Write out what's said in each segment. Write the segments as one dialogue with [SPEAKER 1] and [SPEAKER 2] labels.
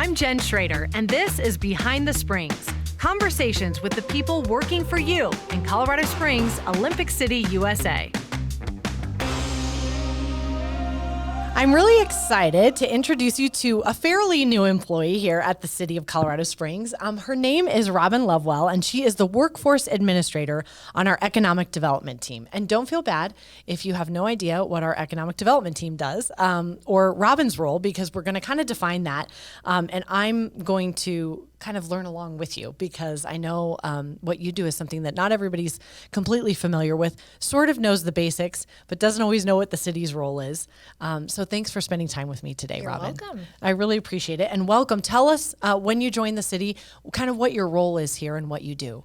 [SPEAKER 1] I'm Jen Schrader, and this is Behind the Springs, conversations with the people working for you in Colorado Springs, Olympic City, USA. I'm really excited to introduce you to a fairly new employee here at the City of Colorado Springs. Her name is Robin Lovewell, and she is the Workforce Administrator on our Economic Development team. And don't feel bad if you have no idea what our Economic Development team does, or Robin's role, because we're going to kind of define that. And I'm going to kind of learn along with you, because I know what you do is something that not everybody's completely familiar with, sort of knows the basics, but doesn't always know what the city's role is. So thanks for spending time with me today,
[SPEAKER 2] You're
[SPEAKER 1] Robin.
[SPEAKER 2] welcome.
[SPEAKER 1] I really appreciate it. And welcome. Tell us when you joined the city, kind of what your role is here and what you do.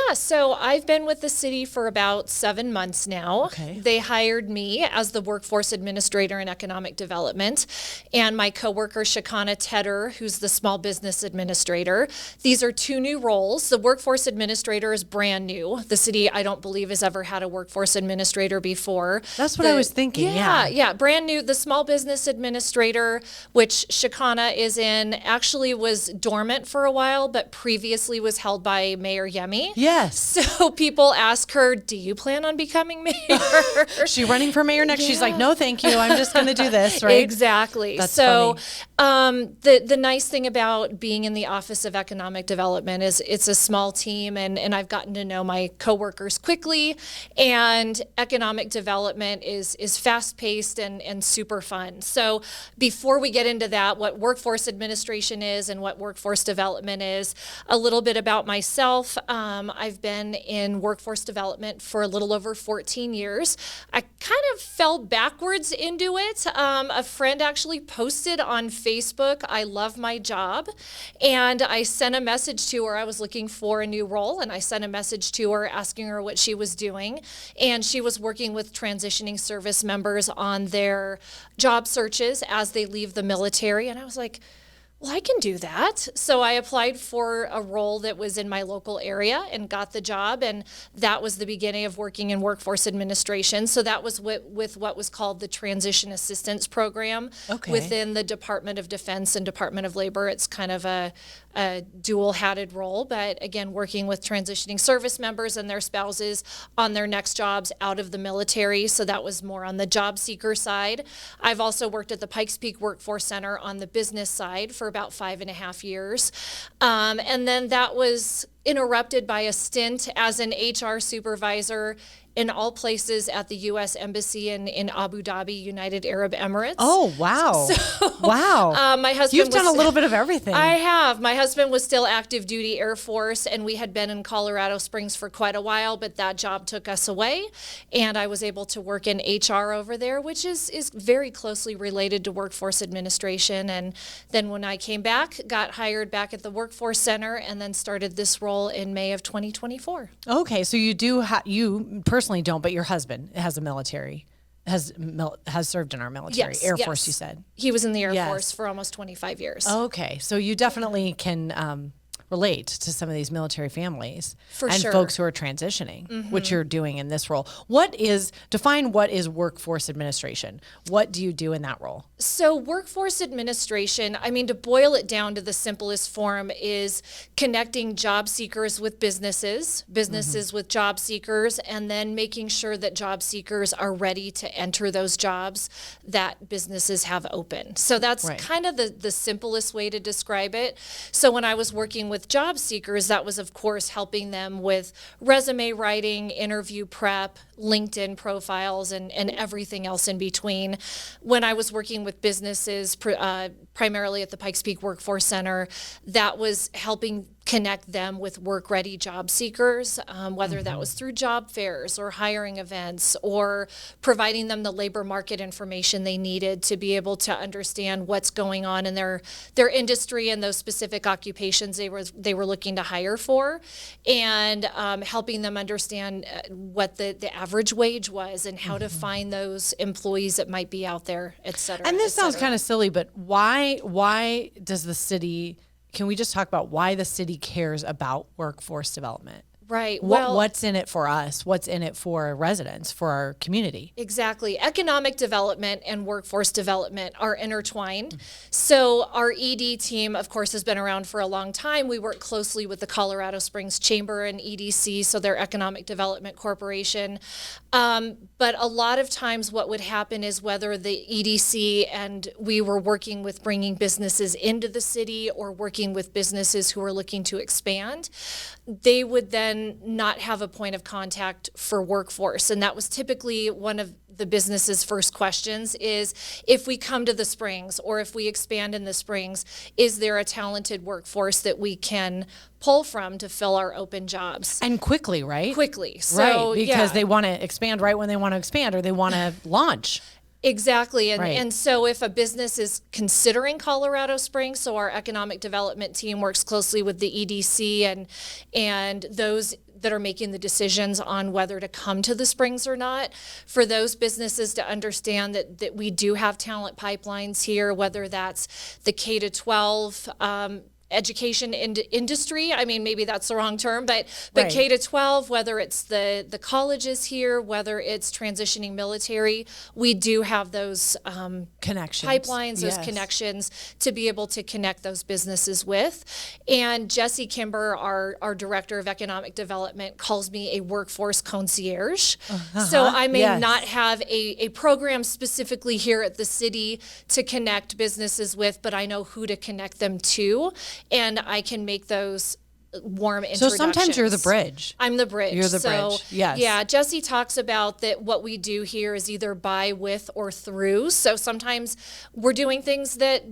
[SPEAKER 2] Yeah, so I've been with the city for about 7 months now.
[SPEAKER 1] Okay.
[SPEAKER 2] They hired me as the Workforce Administrator in Economic Development, and my coworker Shakana Tedder, who's the Small Business Administrator. These are two new roles. The Workforce Administrator is brand new. The city, I don't believe, has ever had a Workforce Administrator before.
[SPEAKER 1] That's what I was thinking,
[SPEAKER 2] Yeah, brand new. The Small Business Administrator, which Shakana is in, actually was dormant for a while, but previously was held by Mayor Yemi.
[SPEAKER 1] Yes.
[SPEAKER 2] So people ask her, do you plan on becoming mayor?
[SPEAKER 1] Is she running for mayor next? She's like, no, thank you. I'm just going to do this, right?
[SPEAKER 2] Exactly.
[SPEAKER 1] That's
[SPEAKER 2] so
[SPEAKER 1] funny.
[SPEAKER 2] The nice thing about being in the Office of Economic Development is it's a small team, and I've gotten to know my coworkers quickly, and economic development is fast-paced and super fun. So before we get into that, what workforce administration is and what workforce development is, a little bit about myself. I've been in workforce development for a little over 14 years. I kind of fell backwards into it. A friend actually posted on Facebook, I love my job. And I sent a message to her. I was looking for a new role, and I sent a message to her asking her what she was doing. And she was working with transitioning service members on their job searches as they leave the military. And I was like, well, I can do that. So I applied for a role that was in my local area and got the job. And that was the beginning of working in workforce administration. So that was with what was called the Transition Assistance Program within the Department of Defense and Department of Labor. It's kind of a dual-hatted role, but again, working with transitioning service members and their spouses on their next jobs out of the military. So that was more on the job seeker side. I've also worked at the Pikes Peak Workforce Center on the business side for about 5.5 years. And then that was interrupted by a stint as an HR supervisor in all places at the U.S. Embassy in Abu Dhabi, United Arab Emirates.
[SPEAKER 1] Oh, wow. Wow.
[SPEAKER 2] My husband
[SPEAKER 1] You've done a little bit of everything.
[SPEAKER 2] I have. My husband was still active duty Air Force, and we had been in Colorado Springs for quite a while, but that job took us away, and I was able to work in HR over there, which is very closely related to workforce administration. And then when I came back, got hired back at the Workforce Center, and then started this role in May of 2024.
[SPEAKER 1] Okay, so you do you personally don't, but your husband has a military, has served in our military,
[SPEAKER 2] Yes,
[SPEAKER 1] Air
[SPEAKER 2] yes.
[SPEAKER 1] Force, you said.
[SPEAKER 2] He was in the Air
[SPEAKER 1] Yes.
[SPEAKER 2] Force for almost 25 years.
[SPEAKER 1] Okay, so you definitely can relate to some of these military families
[SPEAKER 2] For
[SPEAKER 1] and
[SPEAKER 2] sure.
[SPEAKER 1] folks who are transitioning, which you're doing in this role. Define what is workforce administration? What do you do in that role?
[SPEAKER 2] So workforce administration, I mean, to boil it down to the simplest form, is connecting job seekers with businesses with job seekers, and then making sure that job seekers are ready to enter those jobs that businesses have open. So that's
[SPEAKER 1] Right.
[SPEAKER 2] kind of the simplest way to describe it. So when I was working with job seekers, that was, of course, helping them with resume writing, interview prep, LinkedIn profiles, and everything else in between. When I was working with businesses, primarily at the Pikes Peak Workforce Center, that was helping connect them with work-ready job seekers, whether that was through job fairs or hiring events, or providing them the labor market information they needed to be able to understand what's going on in their industry and those specific occupations they were looking to hire for, and helping them understand what the average wage was and how to find those employees that might be out there, et cetera.
[SPEAKER 1] And this
[SPEAKER 2] et
[SPEAKER 1] sounds
[SPEAKER 2] cetera.
[SPEAKER 1] kind of silly, but why does the city, can we just talk about why the city cares about workforce development?
[SPEAKER 2] Right. Well,
[SPEAKER 1] What's in it for us? What's in it for residents, for our community?
[SPEAKER 2] exactly. Economic development and workforce development are intertwined. So our ED team, of course, has been around for a long time. We work closely with the Colorado Springs Chamber and EDC, so their Economic Development Corporation. But a lot of times what would happen is whether the EDC and we were working with bringing businesses into the city or working with businesses who are looking to expand, they would then not have a point of contact for workforce. And that was typically one of the business's first questions is, if we come to the Springs or if we expand in the Springs, is there a talented workforce that we can pull from to fill our open jobs?
[SPEAKER 1] And quickly, right?
[SPEAKER 2] Quickly. So,
[SPEAKER 1] right, because
[SPEAKER 2] yeah.
[SPEAKER 1] they want to expand right when they want to expand, or they want to launch.
[SPEAKER 2] Exactly. And,
[SPEAKER 1] Right.
[SPEAKER 2] and so if a business is considering Colorado Springs, so our economic development team works closely with the EDC and those that are making the decisions on whether to come to the Springs or not, for those businesses to understand that we do have talent pipelines here, whether that's the K to 12 education industry. I mean, maybe that's the wrong term, but
[SPEAKER 1] Right.
[SPEAKER 2] K to 12, whether it's the colleges here, whether it's transitioning military, we do have those
[SPEAKER 1] Connections.
[SPEAKER 2] pipelines, those
[SPEAKER 1] Yes.
[SPEAKER 2] connections to be able to connect those businesses with. And Jesse Kimber, our director of economic development, calls me a workforce concierge. So I may
[SPEAKER 1] Yes.
[SPEAKER 2] not have a program specifically here at the city to connect businesses with, but I know who to connect them to, and I can make those warm
[SPEAKER 1] So
[SPEAKER 2] introductions.
[SPEAKER 1] sometimes you're the bridge.
[SPEAKER 2] I'm the bridge.
[SPEAKER 1] You're the
[SPEAKER 2] So,
[SPEAKER 1] bridge, yes.
[SPEAKER 2] Yeah, Jesse talks about that what we do here is either by, with, or through. So sometimes we're doing things that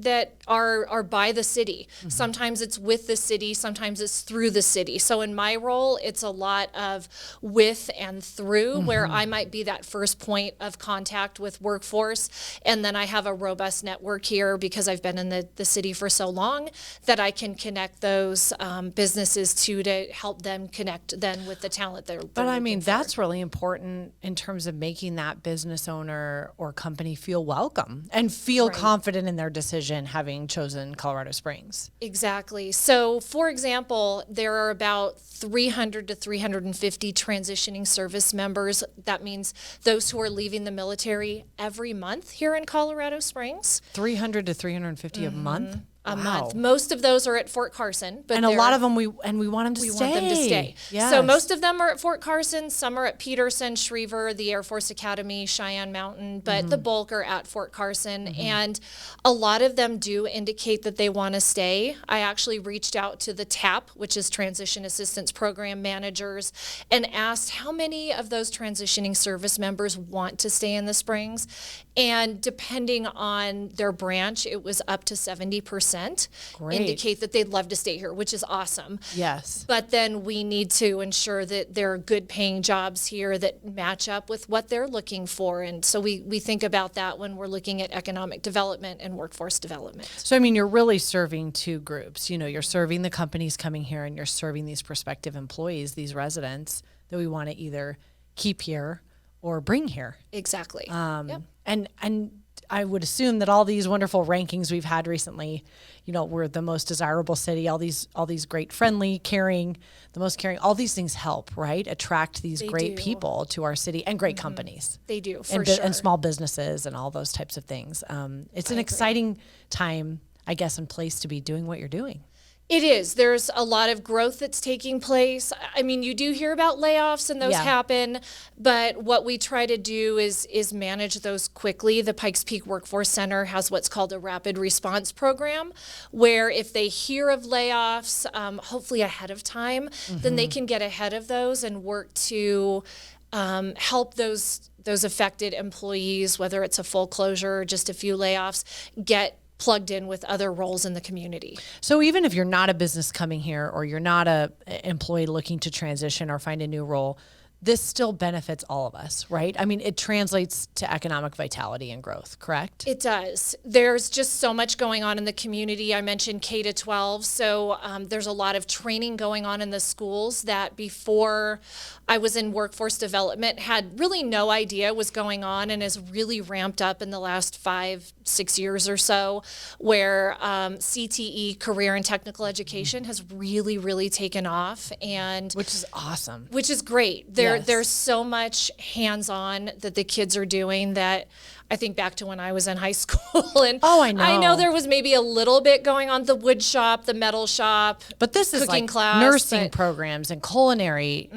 [SPEAKER 2] are by the city.
[SPEAKER 1] Mm-hmm.
[SPEAKER 2] Sometimes it's with the city. Sometimes it's through the city. So in my role, it's a lot of with and through, where
[SPEAKER 1] Mm-hmm.
[SPEAKER 2] I might be that first point of contact with workforce. And then I have a robust network here because I've been in the city for so long that I can connect those businesses to help them connect then with the talent they're
[SPEAKER 1] But I mean,
[SPEAKER 2] looking for.
[SPEAKER 1] that's really important in terms of making that business owner or company feel welcome and feel
[SPEAKER 2] Right.
[SPEAKER 1] confident in their decision having chosen Colorado Springs.
[SPEAKER 2] Exactly. So, for example, there are about 300 to 350 transitioning service members. That means those who are leaving the military every month here in Colorado Springs.
[SPEAKER 1] 300 to 350 a month?
[SPEAKER 2] A
[SPEAKER 1] Wow.
[SPEAKER 2] month. Most of those are at Fort Carson, but
[SPEAKER 1] And a
[SPEAKER 2] they're-
[SPEAKER 1] lot of them, we want them to
[SPEAKER 2] we
[SPEAKER 1] stay.
[SPEAKER 2] want them to stay.
[SPEAKER 1] Yes.
[SPEAKER 2] So most of them are at Fort Carson. Some are at Peterson, Schriever, the Air Force Academy, Cheyenne Mountain, but the bulk are at Fort Carson. And a lot of them do indicate that they want to stay. I actually reached out to the TAP, which is Transition Assistance Program Managers, and asked how many of those transitioning service members want to stay in the Springs. And depending on their branch, it was up to 70%
[SPEAKER 1] Great.
[SPEAKER 2] indicate that they'd love to stay here, which is awesome.
[SPEAKER 1] Yes.
[SPEAKER 2] But then we need to ensure that there are good paying jobs here that match up with what they're looking for. And so we think about that when we're looking at economic development and workforce development.
[SPEAKER 1] So, I mean, you're really serving two groups. You know, you're serving the companies coming here and you're serving these prospective employees, these residents that we want to either keep here or bring here.
[SPEAKER 2] Exactly. Yep.
[SPEAKER 1] And I would assume that all these wonderful rankings we've had recently, you know, we're the most desirable city, all these great, friendly, caring, the most caring, all these things help, right? Attract these great
[SPEAKER 2] do.
[SPEAKER 1] people to our city and great companies.
[SPEAKER 2] They do, for
[SPEAKER 1] and,
[SPEAKER 2] sure.
[SPEAKER 1] and small businesses and all those types of things. It's an exciting time, I guess, and place to be doing what you're doing.
[SPEAKER 2] It is. There's a lot of growth that's taking place. I mean, you do hear about layoffs and those
[SPEAKER 1] Yeah.
[SPEAKER 2] happen, but what we try to do is manage those quickly. The Pikes Peak Workforce Center has what's called a rapid response program, where if they hear of layoffs, hopefully ahead of time, then they can get ahead of those and work to help those affected employees, whether it's a full closure or just a few layoffs, get plugged in with other roles in the community.
[SPEAKER 1] So even if you're not a business coming here or you're not a employee looking to transition or find a new role, this still benefits all of us, right? I mean, it translates to economic vitality and growth, correct?
[SPEAKER 2] It does. There's just so much going on in the community. I mentioned K to 12, so there's a lot of training going on in the schools that before I was in workforce development had really no idea was going on and has really ramped up in the last 5, 6 years or so, where CTE, career and technical education, has really, really taken off, and
[SPEAKER 1] Which is awesome.
[SPEAKER 2] which is great. There's so much hands-on that the kids are doing that I think back to when I was in high school, and
[SPEAKER 1] I know.
[SPEAKER 2] I know there was maybe a little bit going on, the wood shop, the metal shop,
[SPEAKER 1] But this is
[SPEAKER 2] cooking
[SPEAKER 1] like
[SPEAKER 2] class,
[SPEAKER 1] nursing
[SPEAKER 2] but-
[SPEAKER 1] programs and culinary,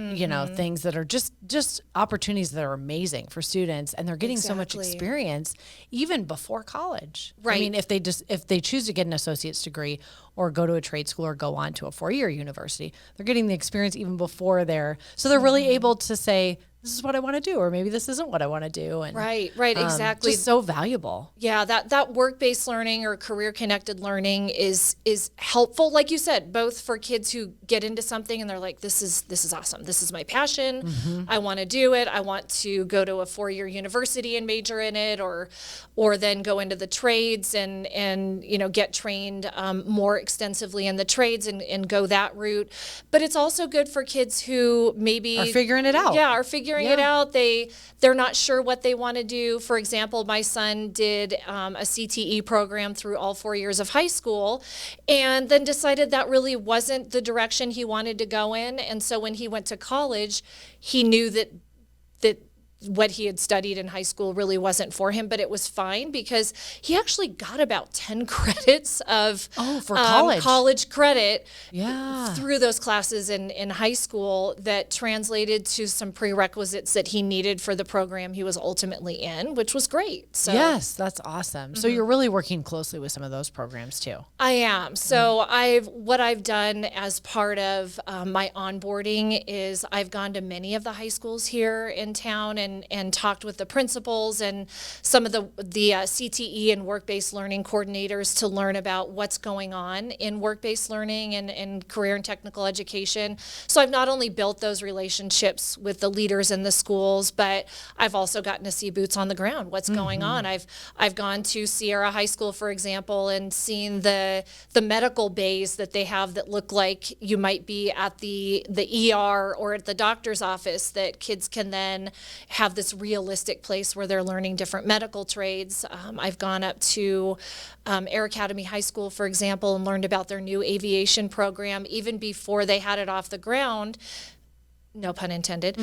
[SPEAKER 1] things that are just opportunities that are amazing for students, and they're getting so much
[SPEAKER 2] Exactly.
[SPEAKER 1] experience even before college. I
[SPEAKER 2] Right.
[SPEAKER 1] mean, if they choose to get an associate's degree or go to a trade school or go on to a 4-year university, they're getting the experience even before so they're really able to say, this is what I want to do, or maybe this isn't what I want to do. And
[SPEAKER 2] Right, exactly.
[SPEAKER 1] just so valuable.
[SPEAKER 2] Yeah, that work-based learning or career-connected learning is helpful, like you said, both for kids who get into something and they're like, this is awesome. This is my passion. I want to do it. I want to go to a 4-year university and major in it, or then go into the trades and get trained more extensively in the trades and go that route. But it's also good for kids who maybe
[SPEAKER 1] Are figuring it out.
[SPEAKER 2] Yeah, are figuring it out. They're not sure what they want to do. For example, my son did a CTE program through all 4 years of high school, and then decided that really wasn't the direction he wanted to go in. And so when he went to college, he knew that what he had studied in high school really wasn't for him, but it was fine because he actually got about 10 credits of
[SPEAKER 1] for college.
[SPEAKER 2] college credit
[SPEAKER 1] Yeah.
[SPEAKER 2] through those classes in high school that translated to some prerequisites that he needed for the program he was ultimately in, which was great. So
[SPEAKER 1] Yes, that's awesome. So you're really working closely with some of those programs too.
[SPEAKER 2] I am. So what I've done as part of my onboarding is I've gone to many of the high schools here in town and talked with the principals and some of the CTE and work-based learning coordinators to learn about what's going on in work-based learning and career and technical education. So I've not only built those relationships with the leaders in the schools, but I've also gotten to see boots on the ground, what's going on. I've gone to Sierra High School, for example, and seen the medical bays that they have that look like you might be at the ER or at the doctor's office, that kids can then have this realistic place where they're learning different medical trades. I've gone up to Air Academy High School, for example, and learned about their new aviation program even before they had it off the ground. No pun intended.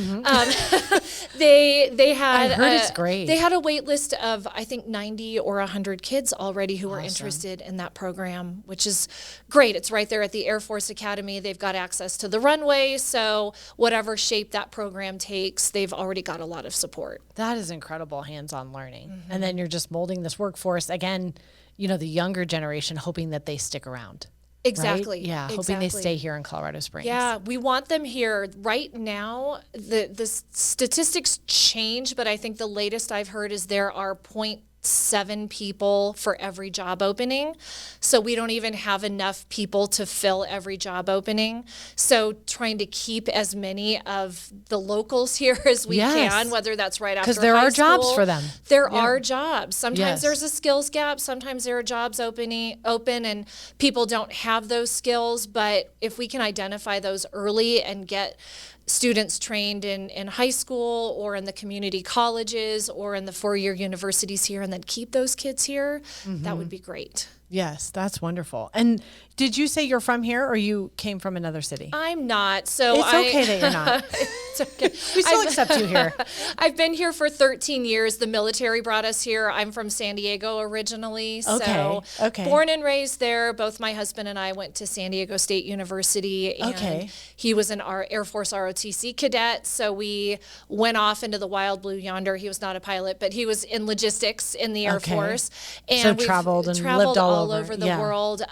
[SPEAKER 2] They had
[SPEAKER 1] I heard it's great.
[SPEAKER 2] They had a wait list of, I think, 90 or 100 kids already who were interested in that program, which is great. It's right there at the Air Force Academy. They've got access to the runway, so whatever shape that program takes, they've already got a lot of support.
[SPEAKER 1] That is incredible hands-on learning. And then you're just molding this workforce again, the younger generation, hoping that they stick around.
[SPEAKER 2] Exactly.
[SPEAKER 1] Right? Yeah, hoping they
[SPEAKER 2] exactly.
[SPEAKER 1] stay here in Colorado Springs.
[SPEAKER 2] Yeah, we want them here. Right now, the statistics change, but I think the latest I've heard is there are 0.7 people for every job opening. So we don't even have enough people to fill every job opening. So trying to keep as many of the locals here as we
[SPEAKER 1] Yes.
[SPEAKER 2] can, whether that's right after
[SPEAKER 1] 'Cause there
[SPEAKER 2] high
[SPEAKER 1] are jobs
[SPEAKER 2] school.
[SPEAKER 1] for them.
[SPEAKER 2] There are jobs. Sometimes
[SPEAKER 1] Yes.
[SPEAKER 2] there's a skills gap. Sometimes there are jobs open and people don't have those skills. But if we can identify those early and get students trained in high school or in the community colleges or in the 4-year universities here and then keep those kids here, that would be great.
[SPEAKER 1] Yes, that's wonderful. And did you say you're from here or you came from another city?
[SPEAKER 2] I'm not. So
[SPEAKER 1] It's okay that you're not.
[SPEAKER 2] It's okay.
[SPEAKER 1] We still accept you here.
[SPEAKER 2] I've been here for 13 years. The military brought us here. I'm from San Diego originally. So
[SPEAKER 1] Okay.
[SPEAKER 2] born and raised there. Both my husband and I went to San Diego State University. And
[SPEAKER 1] Okay.
[SPEAKER 2] he was an Air Force ROTC cadet. So we went off into the wild blue yonder. He was not a pilot, but he was in logistics in the Air
[SPEAKER 1] Okay.
[SPEAKER 2] Force.
[SPEAKER 1] So
[SPEAKER 2] we've
[SPEAKER 1] traveled and lived all over.
[SPEAKER 2] the
[SPEAKER 1] Yeah.
[SPEAKER 2] world.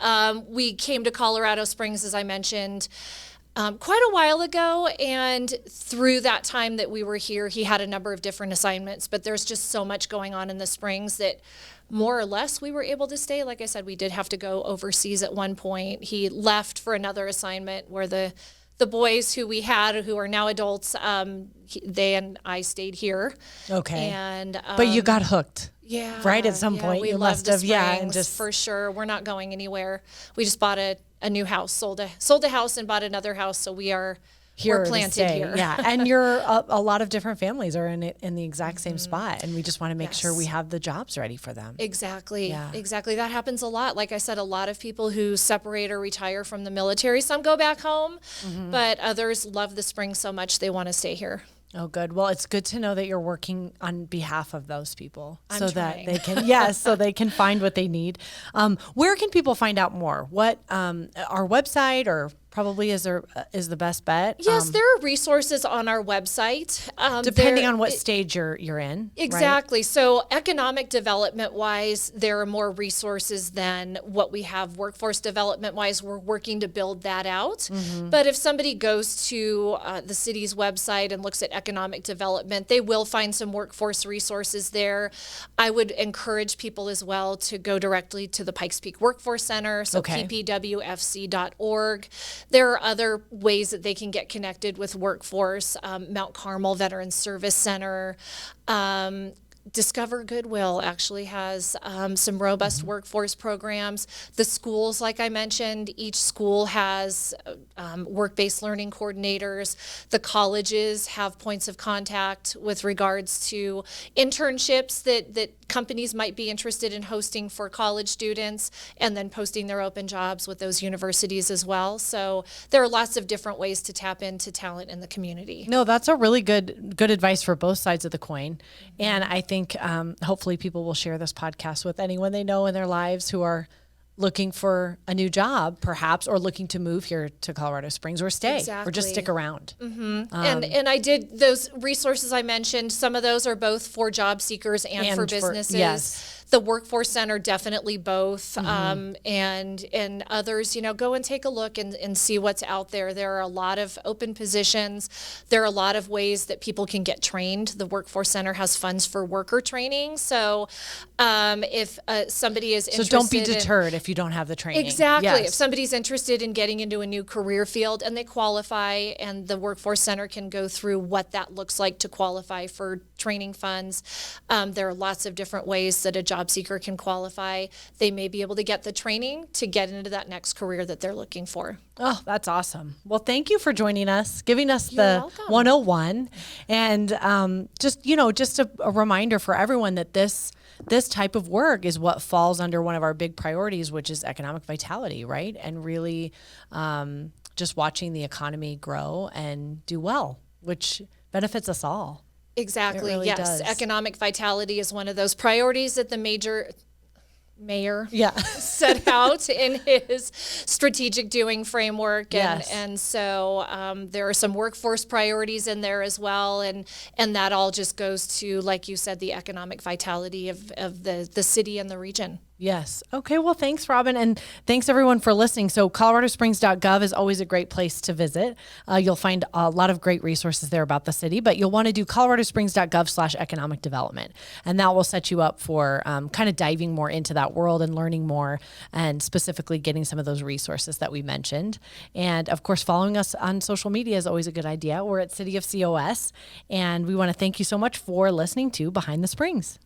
[SPEAKER 2] We came to Colorado Springs, as I mentioned, quite a while ago, and through that time that we were here, he had a number of different assignments, but there's just so much going on in the Springs that more or less we were able to stay. Like I said, we did have to go overseas at one point. He left for another assignment where the boys who we had, who are now adults, they and I stayed here.
[SPEAKER 1] Okay.
[SPEAKER 2] And
[SPEAKER 1] But you got hooked.
[SPEAKER 2] yeah,
[SPEAKER 1] Right, at some point
[SPEAKER 2] we
[SPEAKER 1] you
[SPEAKER 2] love
[SPEAKER 1] must
[SPEAKER 2] the
[SPEAKER 1] have, yeah, and
[SPEAKER 2] Springs,
[SPEAKER 1] just-
[SPEAKER 2] for sure. We're not going anywhere. We just bought a new house, sold a house and bought another house. So we are
[SPEAKER 1] here
[SPEAKER 2] We're
[SPEAKER 1] to
[SPEAKER 2] planted
[SPEAKER 1] stay.
[SPEAKER 2] here.
[SPEAKER 1] Yeah, and a lot of different families are in the exact same spot, and we just want to make sure we have the jobs ready for them.
[SPEAKER 2] Exactly.
[SPEAKER 1] Yeah.
[SPEAKER 2] Exactly. That happens a lot. Like I said, a lot of people who separate or retire from the military, some go back home, but others love the Springs so much they want to stay here.
[SPEAKER 1] Oh, good. Well, it's good to know that you're working on behalf of those people so that
[SPEAKER 2] trying.
[SPEAKER 1] they can, so they can find what they need. Where can people find out more? What, our website or probably is the best bet?
[SPEAKER 2] Yes, there are resources on our website.
[SPEAKER 1] Depending on what stage you're in. Right?
[SPEAKER 2] Exactly. So economic development wise, there are more resources than what we have workforce development wise. We're working to build that out. But if somebody goes to the city's website and looks at economic development, they will find some workforce resources there. I would encourage people as well to go directly to the Pikes Peak Workforce Center, so
[SPEAKER 1] Okay.
[SPEAKER 2] ppwfc.org. There are other ways that they can get connected with workforce. Mount Carmel Veterans Service Center. Discover Goodwill actually has some robust workforce programs. The schools, like I mentioned, each school has work-based learning coordinators. The colleges have points of contact with regards to internships that companies might be interested in hosting for college students, and then posting their open jobs with those universities as well. So there are lots of different ways to tap into talent in the community.
[SPEAKER 1] No, that's a really good advice for both sides of the coin. And I think hopefully people will share this podcast with anyone they know in their lives who are looking for a new job, perhaps, or looking to move here to Colorado Springs or stay or just
[SPEAKER 2] Exactly.
[SPEAKER 1] stick around.
[SPEAKER 2] And I did those resources I mentioned. Some of those are both for job seekers and for businesses.
[SPEAKER 1] yes.
[SPEAKER 2] The Workforce Center, definitely both. And others, go and take a look and see what's out there. There are a lot of open positions. There are a lot of ways that people can get trained. The Workforce Center has funds for worker training. So if somebody is
[SPEAKER 1] So
[SPEAKER 2] interested
[SPEAKER 1] don't be
[SPEAKER 2] in-
[SPEAKER 1] deterred if you don't have the training.
[SPEAKER 2] Exactly.
[SPEAKER 1] Yes.
[SPEAKER 2] If somebody's interested in getting into a new career field and they qualify, and the Workforce Center can go through what that looks like to qualify for training funds. There are lots of different ways that a job seeker can qualify. They may be able to get the training to get into that next career that they're looking for.
[SPEAKER 1] Oh, that's awesome. Well, thank you for joining us, giving us
[SPEAKER 2] You're
[SPEAKER 1] the
[SPEAKER 2] welcome.
[SPEAKER 1] 101. And just a reminder for everyone that this type of work is what falls under one of our big priorities, which is economic vitality, right? And really just watching the economy grow and do well, which benefits us all.
[SPEAKER 2] Exactly.
[SPEAKER 1] It really
[SPEAKER 2] Yes.
[SPEAKER 1] does.
[SPEAKER 2] Economic vitality is one of those priorities that the mayor
[SPEAKER 1] Yeah.
[SPEAKER 2] set out in his strategic doing framework. And,
[SPEAKER 1] Yes.
[SPEAKER 2] and so there are some workforce priorities in there as well. And that all just goes to, like you said, the economic vitality of the city and the region.
[SPEAKER 1] Yes. Okay. Well, thanks, Robin. And thanks everyone for listening. So coloradosprings.gov is always a great place to visit. You'll find a lot of great resources there about the city, but you'll want to do coloradosprings.gov/economic development. And that will set you up for kind of diving more into that world and learning more, and specifically getting some of those resources that we mentioned. And of course, following us on social media is always a good idea. We're at City of COS, and we want to thank you so much for listening to Behind the Springs.